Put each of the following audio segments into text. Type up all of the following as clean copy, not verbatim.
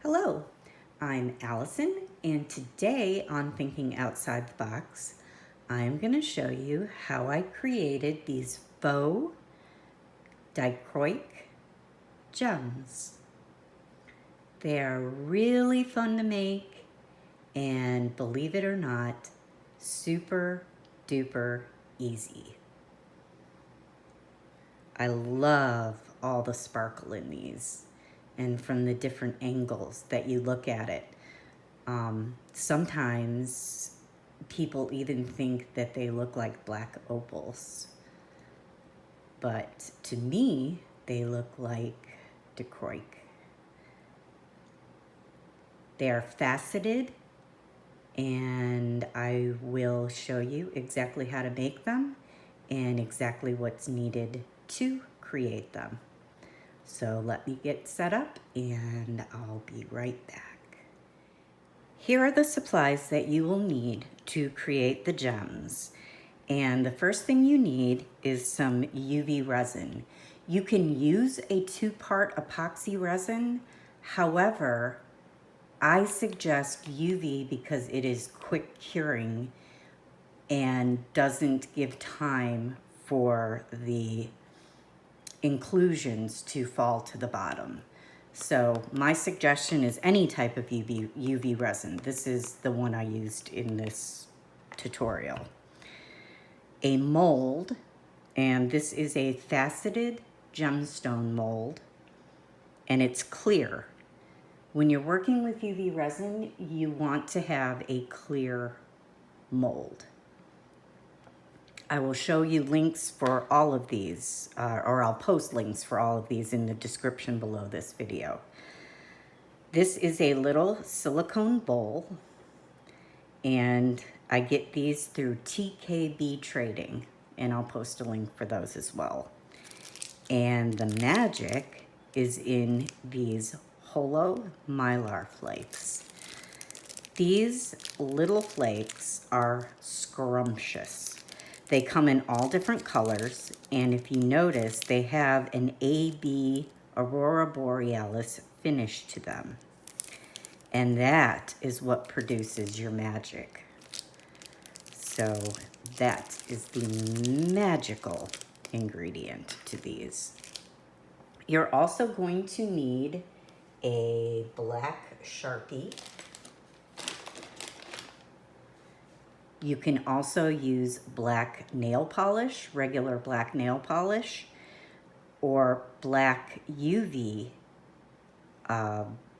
Hello, I'm Allison, and today on Thinking Outside the Box, I'm going to show you how I created these faux dichroic gems. They are really fun to make, and believe it or not, super duper easy. I love all the sparkle in these and from the different angles that you look at it. Sometimes people even think that they look like black opals, but to me, they look like dichroic. They are faceted, and I will show you exactly how to make them and exactly what's needed to create them. So let me get set up and I'll be right back. Here are the supplies that you will need to create the gems. And the first thing you need is some UV resin. You can use a 2-part epoxy resin. However, I suggest UV because it is quick curing and doesn't give time for the inclusions to fall to the bottom. So my suggestion is any type of UV resin. This is the one I used in this tutorial. A mold, and this is a faceted gemstone mold, and it's clear. When you're working with UV resin, you want to have a clear mold. I will show you links for all of these, or I'll post links for all of these in the description below this video. This is a little silicone bowl, and I get these through TKB Trading, and I'll post a link for those as well. And the magic is in these Holographic Mylar Flakes. These little flakes are scrumptious. They come in all different colors, and if you notice, they have an AB Aurora Borealis finish to them. And that is what produces your magic. So that is the magical ingredient to these. You're also going to need a black Sharpie. You can also use black nail polish, regular black nail polish, or black UV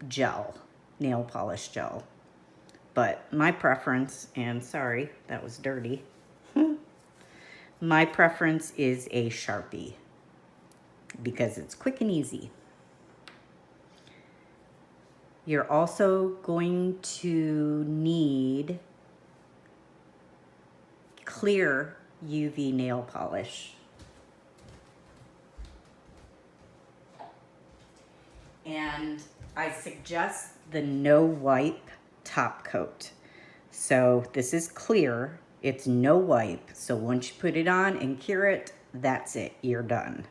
gel, nail polish gel. But my preference, and sorry, that was dirty. My preference is a Sharpie because it's quick and easy. You're also going to need clear UV nail polish. And I suggest the no wipe top coat. So this is clear, it's no wipe. So once you put it on and cure it, that's it, you're done.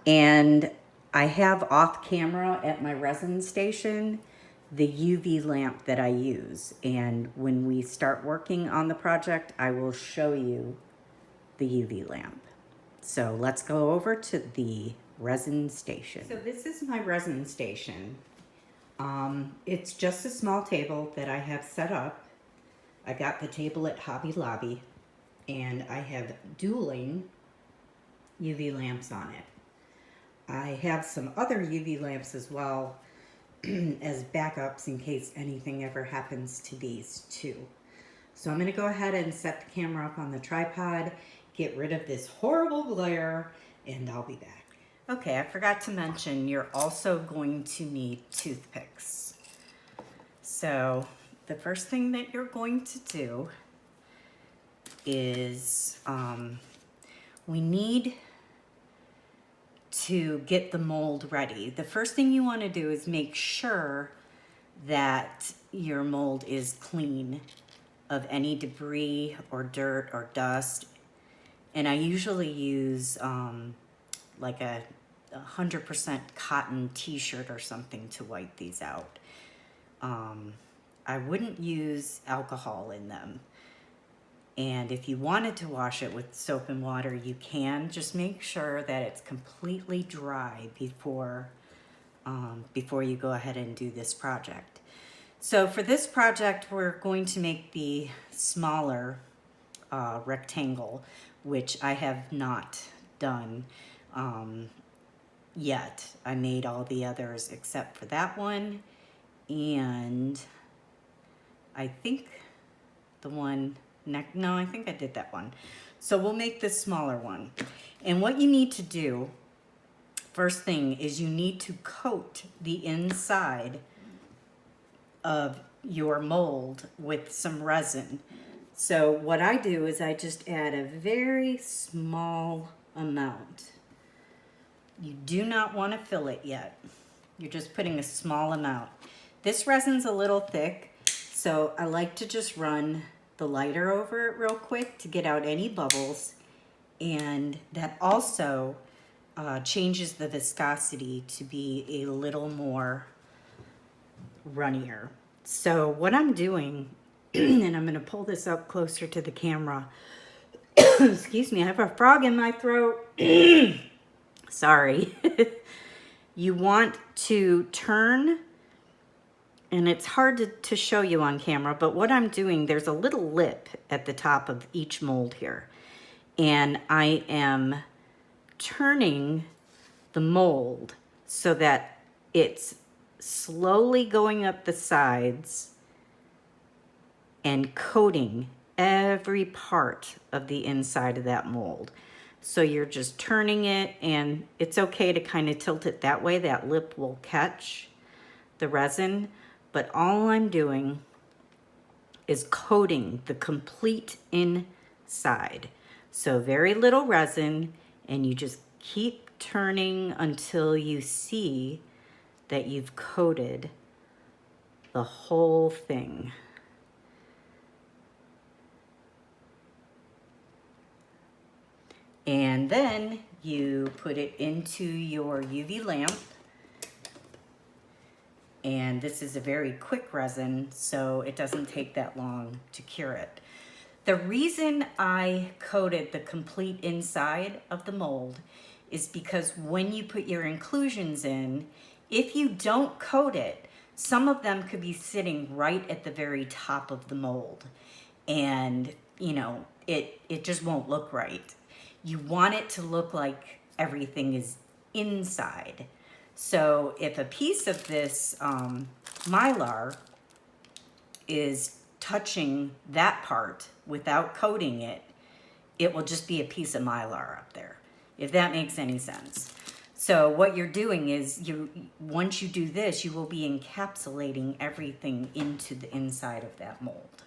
And I have off camera at my resin station the UV lamp that I use, and when we start working on the project, I will show you the UV lamp. So let's go over to the resin station. So this is my resin station. It's just a small table that I have set up. I got the table at Hobby Lobby, and I have dueling UV lamps on it. I have some other UV lamps as well as backups in case anything ever happens to these too. So I'm going to go ahead and set the camera up on the tripod, get rid of this horrible glare, and I'll be back. Okay, I forgot to mention you're also going to need toothpicks. So the first thing that you're going to do is we need to get the mold ready. The first thing you want to do is make sure that your mold is clean of any debris or dirt or dust. And I usually use like a 100% cotton t-shirt or something to wipe these out. I wouldn't use alcohol in them. And if you wanted to wash it with soap and water, you can. Just make sure that it's completely dry before you go ahead and do this project. So for this project, we're going to make the smaller rectangle, which I have not done yet. I made all the others except for that one, and I think the one next, no, I think I did that one. So we'll make this smaller one. And what you need to do, first thing, is you need to coat the inside of your mold with some resin. So what I do is I just add a very small amount. You do not want to fill it yet. You're just putting a small amount. This resin's a little thick, so I like to just run the lighter over it real quick to get out any bubbles, and that also changes the viscosity to be a little more runnier. So what I'm doing, and I'm going to pull this up closer to the camera. Excuse me, I have a frog in my throat. Sorry. You want to turn, and it's hard to show you on camera, but what I'm doing, there's a little lip at the top of each mold here. And I am turning the mold so that it's slowly going up the sides and coating every part of the inside of that mold. So you're just turning it, and it's okay to kind of tilt it that way. That lip will catch the resin. But all I'm doing is coating the complete inside. So very little resin, and you just keep turning until you see that you've coated the whole thing. And then you put it into your UV lamp. And this is a very quick resin, so it doesn't take that long to cure it. The reason I coated the complete inside of the mold is because when you put your inclusions in, if you don't coat it, some of them could be sitting right at the very top of the mold. And, you know, it just won't look right. You want it to look like everything is inside. So if a piece of this Mylar is touching that part without coating it, it will just be a piece of Mylar up there, if that makes any sense. So what you're doing is, once you do this, you will be encapsulating everything into the inside of that mold.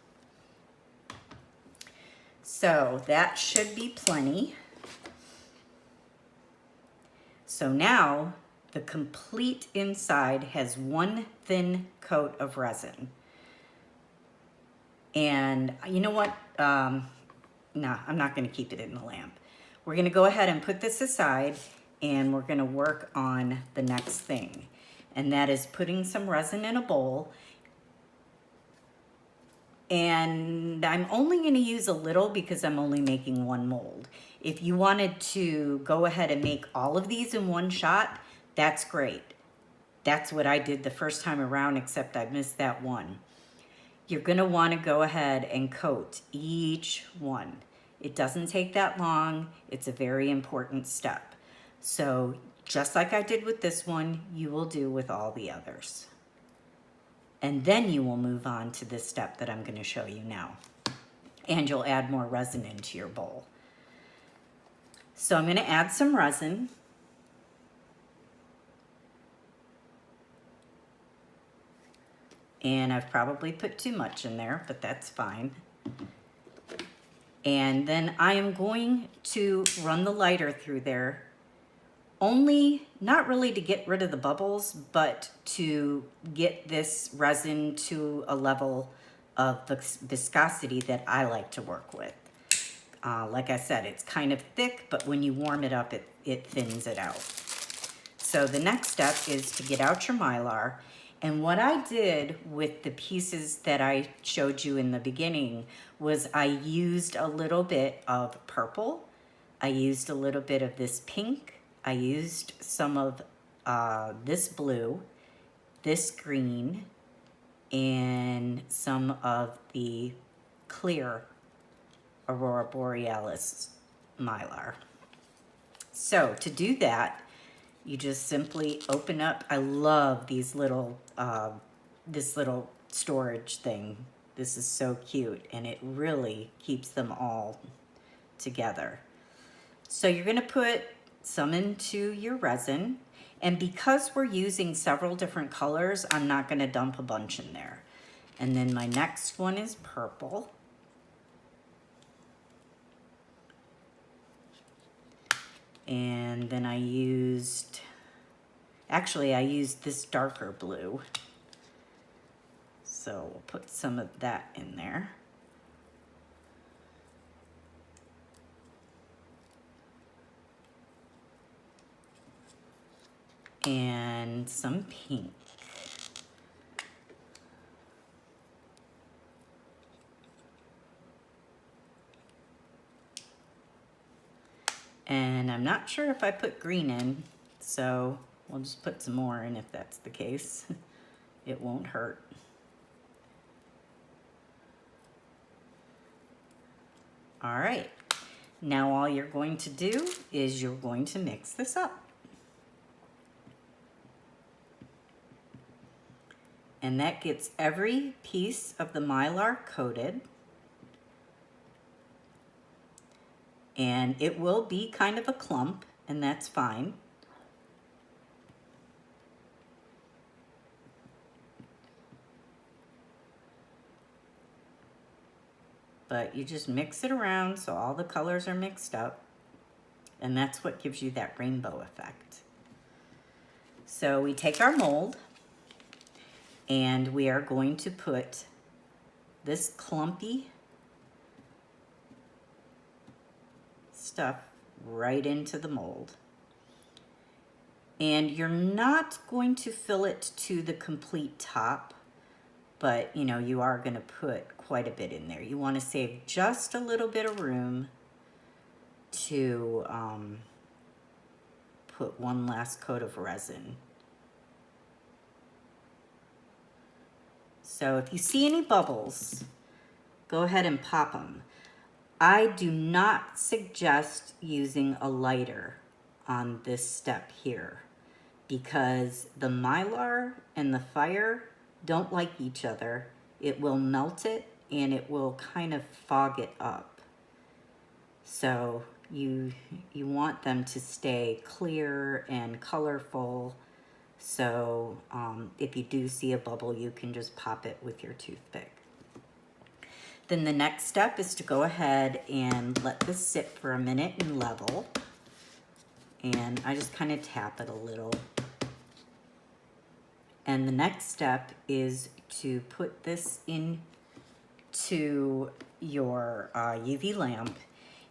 So that should be plenty. So now the complete inside has one thin coat of resin. And you know what? No, I'm not going to keep it in the lamp. We're going to go ahead and put this aside, and we're going to work on the next thing. And that is putting some resin in a bowl. And I'm only going to use a little because I'm only making one mold. If you wanted to go ahead and make all of these in one shot, that's great. That's what I did the first time around, except I missed that one. You're going to want to go ahead and coat each one. It doesn't take that long. It's a very important step. So just like I did with this one, you will do with all the others. And then you will move on to this step that I'm going to show you now. And you'll add more resin into your bowl. So I'm going to add some resin. And I've probably put too much in there, but that's fine. And then I am going to run the lighter through there, only not really to get rid of the bubbles, but to get this resin to a level of viscosity that I like to work with. Like I said, it's kind of thick, but when you warm it up, it thins it out. So the next step is to get out your Mylar. And what I did with the pieces that I showed you in the beginning was I used a little bit of purple. I used a little bit of this pink. I used some of this blue, this green, and some of the clear Aurora Borealis Mylar. So to do that, you just simply open up. I love these little, this little storage thing. This is so cute, and it really keeps them all together. So you're gonna put some into your resin, and because we're using several different colors, I'm not gonna dump a bunch in there. And then my next one is purple. And then I used this darker blue. So we'll put some of that in there. And some pink. And I'm not sure if I put green in, so we'll just put some more in if that's the case. It won't hurt. All right, now all you're going to do is you're going to mix this up. And that gets every piece of the Mylar coated. And it will be kind of a clump, and that's fine. But you just mix it around so all the colors are mixed up, and that's what gives you that rainbow effect. So we take our mold, and we are going to put this clumpy stuff right into the mold. And you're not going to fill it to the complete top, but you know, you are going to put quite a bit in there. You want to save just a little bit of room to put one last coat of resin. So if you see any bubbles, go ahead and pop them. I do not suggest using a lighter on this step here because the Mylar and the fire don't like each other. It will melt it and it will kind of fog it up. So you want them to stay clear and colorful. So if you do see a bubble, you can just pop it with your toothpick. Then the next step is to go ahead and let this sit for a minute and level. And I just kind of tap it a little. And the next step is to put this into your UV lamp.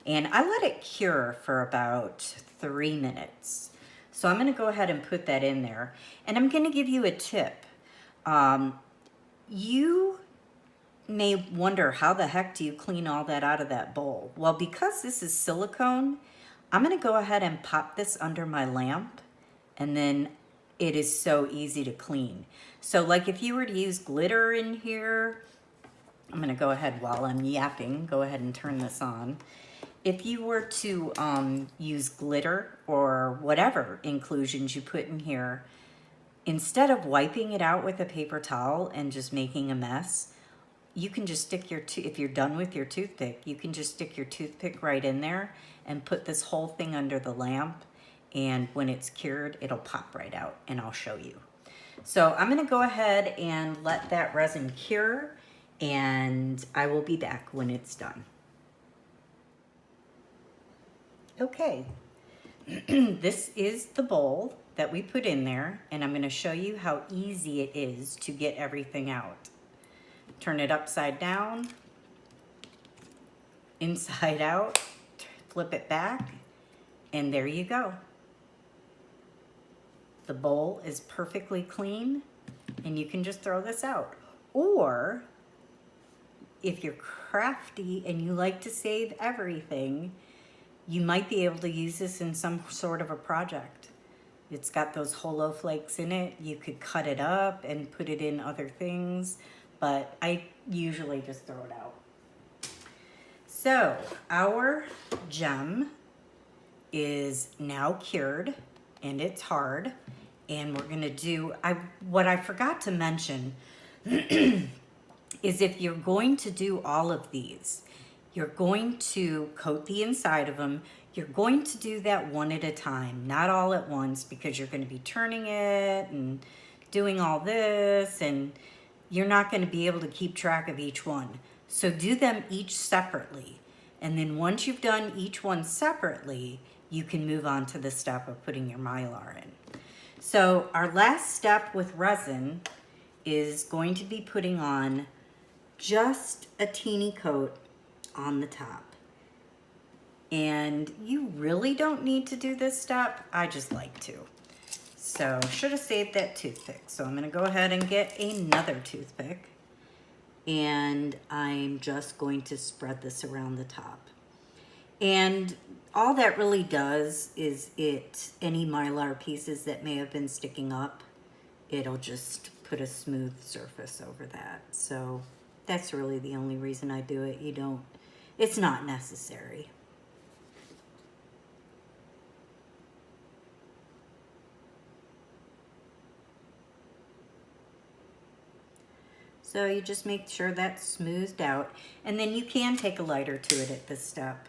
And I let it cure for about 3 minutes. So I'm gonna go ahead and put that in there. And I'm gonna give you a tip. You may wonder, how the heck do you clean all that out of that bowl? Well, because this is silicone, I'm gonna go ahead and pop this under my lamp, and then it is so easy to clean. So like if you were to use glitter in here, I'm gonna go ahead while I'm yapping, go ahead and turn this on. If you were to use glitter or whatever inclusions you put in here, instead of wiping it out with a paper towel and just making a mess, you can just stick your, if you're done with your toothpick, you can just stick your toothpick right in there and put this whole thing under the lamp. And when it's cured, it'll pop right out, and I'll show you. So I'm gonna go ahead and let that resin cure, and I will be back when it's done. Okay, this is the bowl that we put in there, and I'm gonna show you how easy it is to get everything out. Turn it upside down, inside out, flip it back, and there you go. The bowl is perfectly clean and you can just throw this out. Or if you're crafty and you like to save everything, you might be able to use this in some sort of a project. It's got those holo flakes in it. You could cut it up and put it in other things, but I usually just throw it out. So our gem is now cured and it's hard. And we're gonna do, what I forgot to mention is if you're going to do all of these, you're going to coat the inside of them. You're going to do that one at a time, not all at once, because you're going to be turning it and doing all this, and you're not going to be able to keep track of each one. So do them each separately. And then once you've done each one separately, you can move on to the step of putting your Mylar in. So our last step with resin is going to be putting on just a teeny coat on the top. And you really don't need to do this step. I just like to. So should have saved that toothpick. So I'm gonna go ahead and get another toothpick. And I'm just going to spread this around the top. And all that really does is any Mylar pieces that may have been sticking up, it'll just put a smooth surface over that. So that's really the only reason I do it. It's not necessary. So you just make sure that's smoothed out, and then you can take a lighter to it at this step,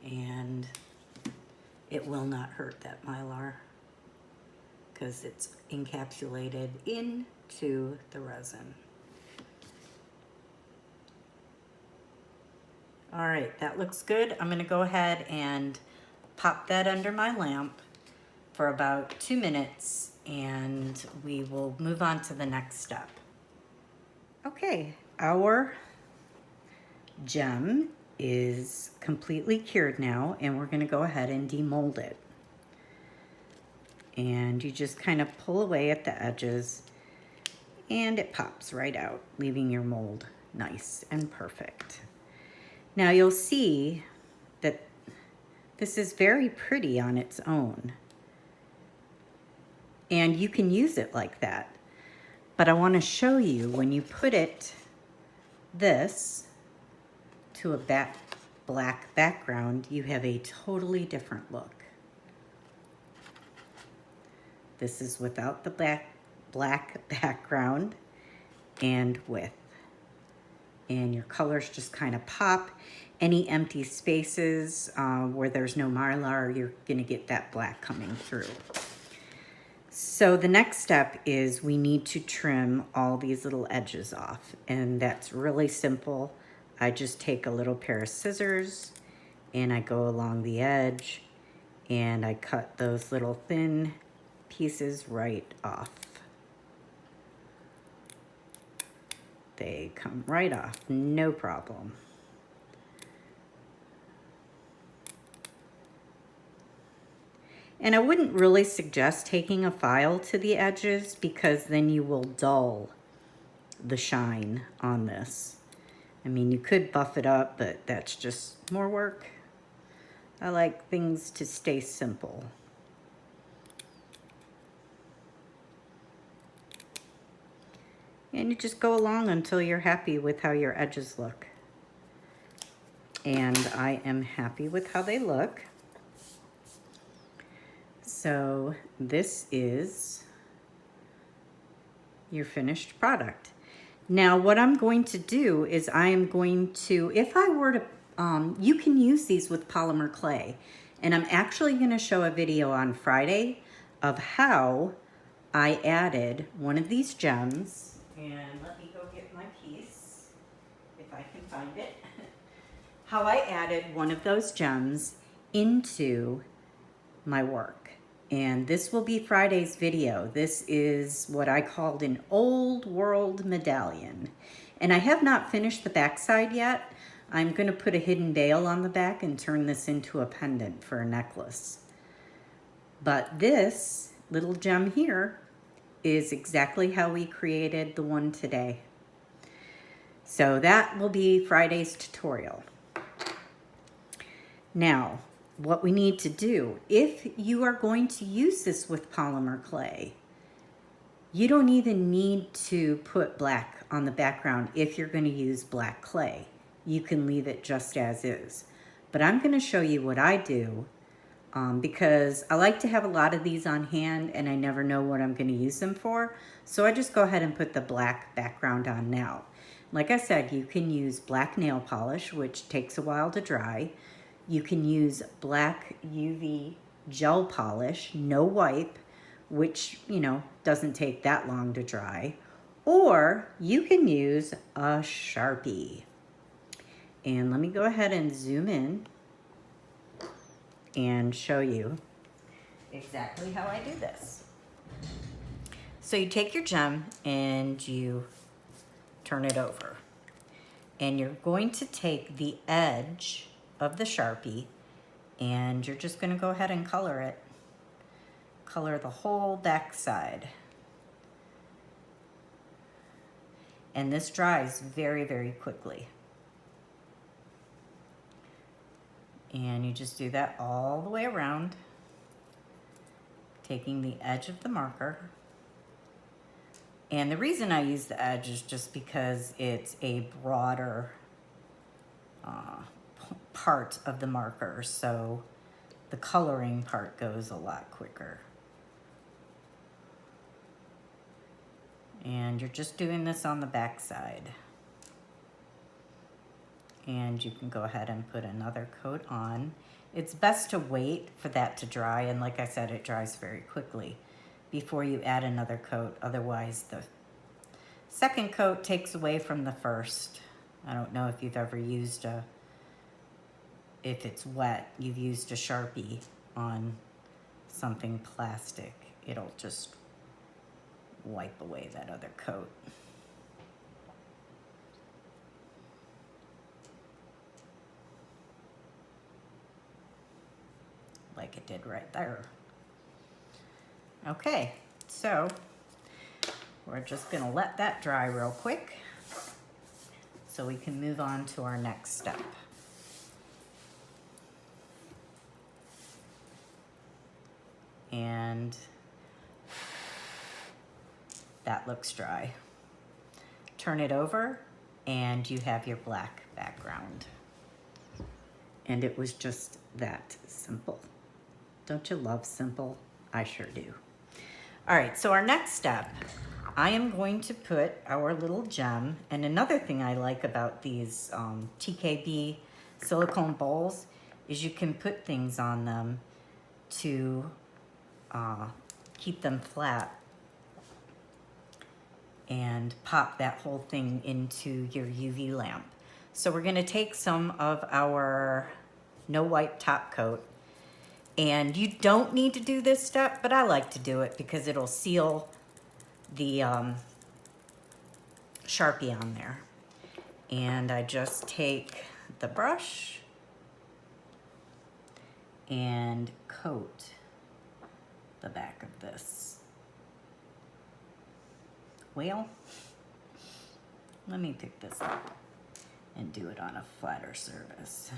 and it will not hurt that Mylar because it's encapsulated into the resin. All right, that looks good. I'm gonna go ahead and pop that under my lamp for about 2 minutes, and we will move on to the next step. Okay, our gem is completely cured now, and we're gonna go ahead and demold it. And you just kind of pull away at the edges, and it pops right out, leaving your mold nice and perfect. Now you'll see that this is very pretty on its own, and you can use it like that. But I want to show you when you put this to a black background, you have a totally different look. This is without the black background and with. And your colors just kind of pop. Any empty spaces where there's no Mylar, you're going to get that black coming through. So the next step is we need to trim all these little edges off, and that's really simple. I just take a little pair of scissors and I go along the edge and I cut those little thin pieces right off. They come right off, no problem. And I wouldn't really suggest taking a file to the edges because then you will dull the shine on this. I mean, you could buff it up, but that's just more work. I like things to stay simple. And you just go along until you're happy with how your edges look. And I am happy with how they look. So this is your finished product. Now what I'm going to do is I am going to, if I were to, you can use these with polymer clay. And I'm actually going to show a video on Friday of how I added one of these gems. And let me go get my piece, if I can find it. How I added one of those gems into my work. And this will be Friday's video. This is what I called an old world medallion. And I have not finished the backside yet. I'm going to put a hidden veil on the back and turn this into a pendant for a necklace. But this little gem here is exactly how we created the one today. So that will be Friday's tutorial. Now, what we need to do, if you are going to use this with polymer clay, you don't even need to put black on the background if you're going to use black clay. You can leave it just as is. But I'm going to show you what I do because I like to have a lot of these on hand and I never know what I'm going to use them for. So I just go ahead and put the black background on now. Like I said, you can use black nail polish, which takes a while to dry. You can use black UV gel polish, no wipe, which, you know, doesn't take that long to dry. Or you can use a Sharpie. And let me go ahead and zoom in and show you exactly how I do this. So you take your gem and you turn it over. And you're going to take the edge of the Sharpie and you're just going to go ahead and color it. Color the whole back side. And this dries very, very quickly. And you just do that all the way around, taking the edge of the marker. And the reason I use the edge is just because it's a broader part of the marker, so the coloring part goes a lot quicker. And you're just doing this on the back side. And you can go ahead and put another coat on. It's best to wait for that to dry, and like I said, it dries very quickly before you add another coat. Otherwise, the second coat takes away from the first. I don't know if you've ever used if it's wet, you've used a Sharpie on something plastic. It'll just wipe away that other coat. Like it did right there. Okay, so we're just gonna let that dry real quick so we can move on to our next step. And that looks dry. Turn it over and you have your black background. And it was just that simple. Don't you love simple? I sure do. All right, so our next step, I am going to put our little gem, and another thing I like about these TKB silicone bowls is you can put things on them to keep them flat and pop that whole thing into your UV lamp. So we're gonna take some of our no wipe top coat, and you don't need to do this step, but I like to do it because it'll seal the Sharpie on there. And I just take the brush and coat the back of this. Well, let me pick this up and do it on a flatter surface.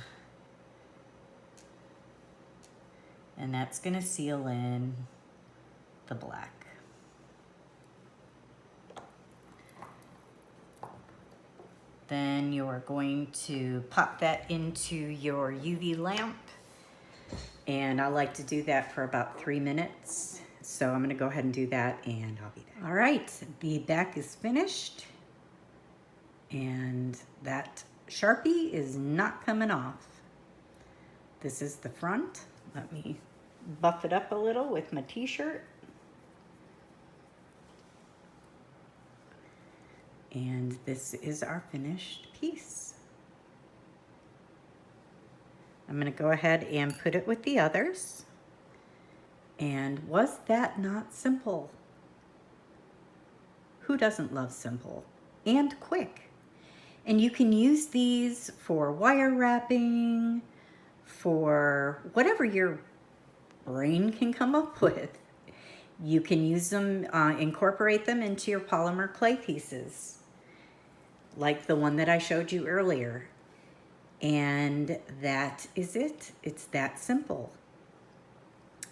And that's gonna seal in the black. Then you're going to pop that into your UV lamp. And I like to do that for about 3 minutes. So I'm gonna go ahead and do that and I'll be back. All right, the back is finished. And that Sharpie is not coming off. This is the front. Let me buff it up a little with my t-shirt. And this is our finished piece. I'm gonna go ahead and put it with the others. And was that not simple? Who doesn't love simple and quick? And you can use these for wire wrapping, for whatever your brain can come up with. You can use them, incorporate them into your polymer clay pieces, like the one that I showed you earlier. And that is it. It's that simple.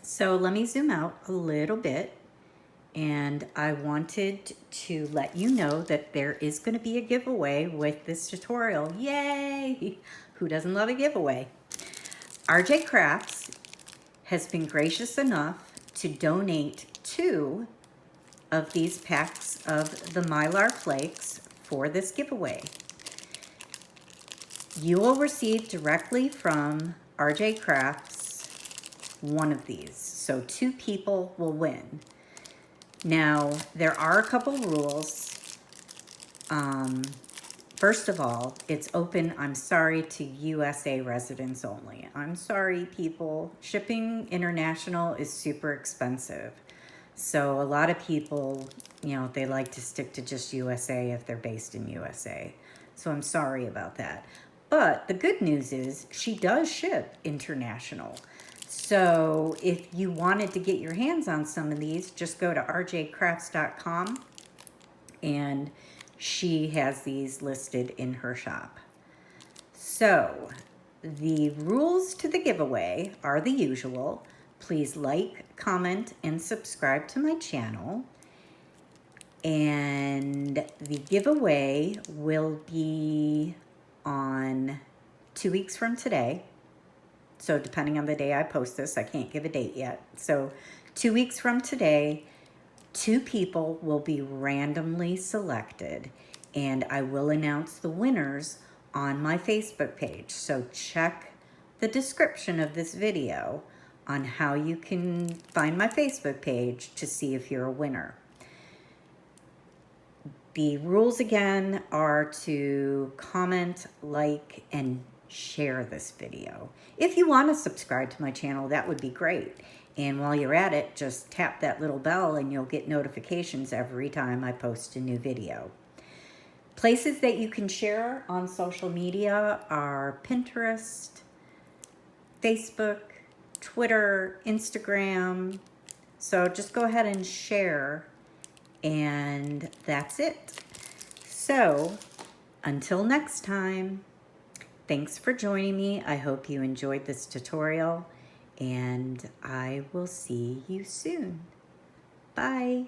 So let me zoom out a little bit. And I wanted to let you know that there is going to be a giveaway with this tutorial. Yay! Who doesn't love a giveaway? RJCrafts has been gracious enough to donate 2 of these packs of the Mylar Flakes for this giveaway. You will receive directly from RJCrafts 1 of these. So 2 people will win. Now, there are a couple rules. First of all, it's open, I'm sorry, to USA residents only. I'm sorry, people. Shipping international is super expensive. So a lot of people, you know, they like to stick to just USA if they're based in USA. So I'm sorry about that. But the good news is she does ship international. So if you wanted to get your hands on some of these, just go to rjcrafts.com and she has these listed in her shop. So the rules to the giveaway are the usual. Please like, comment, and subscribe to my channel. And the giveaway will be on 2 weeks from today. So depending on the day I post this, I can't give a date yet. So 2 weeks from today, 2 people will be randomly selected, and I will announce the winners on my Facebook page. So check the description of this video on how you can find my Facebook page to see if you're a winner. The rules again are to comment, like, and share this video. If you want to subscribe to my channel, that would be great. And while you're at it, just tap that little bell and you'll get notifications every time I post a new video. Places that you can share on social media are Pinterest, Facebook, Twitter, Instagram. So just go ahead and share, and that's it. So until next time, thanks for joining me. I hope you enjoyed this tutorial, and I will see you soon. Bye.